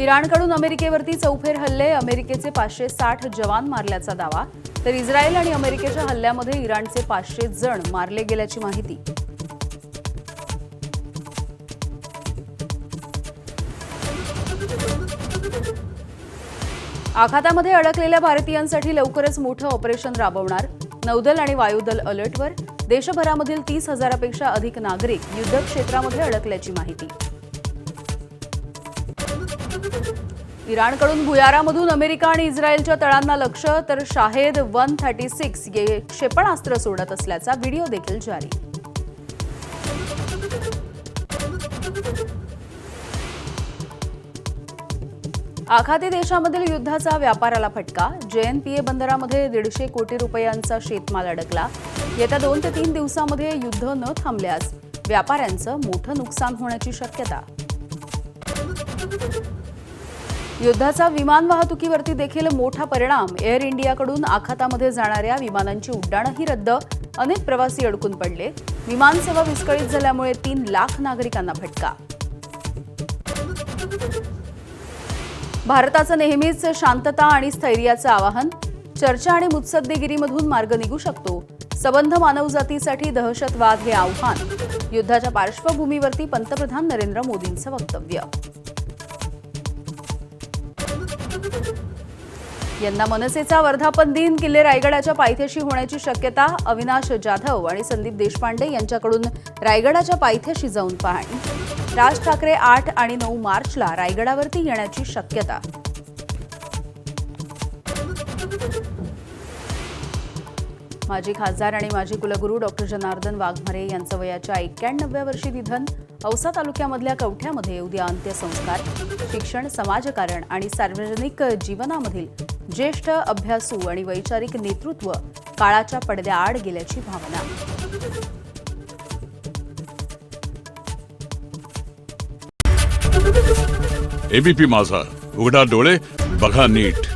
इराणकडून अमेरिकेवरती चौफेर हल्ले, अमेरिकेचे 560 जवान मारल्याचा दावा, तर इस्रायल आणि अमेरिकेच्या हल्ल्यामध्ये इराणचे 500 जण मारले गेल्याची माहिती. आखातामध्ये अडकलेल्या भारतीयांसाठी लवकरच मोठं ऑपरेशन राबवणार. नौदल आणि वायुदल अलर्टवर. देशभरामधील 30,000पेक्षा अधिक नागरिक युद्धक्षेत्रामध्ये अडकल्याची माहिती. इराणकडून भुयारामधून अमेरिका आणि इस्रायलच्या तळांना लक्ष्य, तर शाहेद 136 हे क्षेपणास्त्र सोडत असल्याचा व्हिडिओ देखील जारी. आखाती देशामधील युद्धाचा व्यापाराला फटका. JNPA बंदरामध्ये 150 कोटी रुपयांचा शेतमाल अडकला. येत्या 2 ते 3 दिवसांमध्ये युद्ध न थांबल्यास व्यापाऱ्यांचं मोठं नुकसान होण्याची शक्यता. युद्धाचा विमान वाहतुकीवरती देखील मोठा परिणाम. एअर इंडियाकडून आखातामध्ये जाणाऱ्या विमानांची उड्डाणंही रद्द. अनेक प्रवासी अडकून पडले. विमानसेवा विस्कळीत झाल्यामुळे 3 लाख नागरिकांना फटका. भारताचं नेहमीच शांतता आणि स्थैर्याचं आवाहन. चर्चा आणि मुत्सद्देगिरीमधून मार्ग निघू शकतो. सबंध मानवजातीसाठी दहशतवाद हे आव्हान. युद्धाच्या पार्श्वभूमीवरती पंतप्रधान नरेंद्र मोदींचं वक्तव्य. यंदा मनसेचा वर्धापन दिन किल्ले रायगडाच्या पायथ्याशी होण्याची शक्यता. अविनाश जाधव आणि संदीप देशपांडे यांच्याकडून रायगडाच्या पायथ्याशी जाऊन पाहणी. राज ठाकरे 8 आणि 9 मार्चला रायगडावरती येण्याची शक्यता. माजी खासदार आणि माजी कुलगुरू डॉक्टर जनार्दन वाघमारे यांचं वयाच्या 91व्या वर्षी निधन. औसा तालुक्यामधल्या कवठ्यामध्ये उद्या अंत्यसंस्कार. शिक्षण, समाजकारण आणि सार्वजनिक जीवनामधील ज्येष्ठ अभ्यासू आणि वैचारिक नेतृत्व काळाच्या पडद्याआड गेल्याची भावना. एबीपी माझा, उघडा डोळे बघा नीट.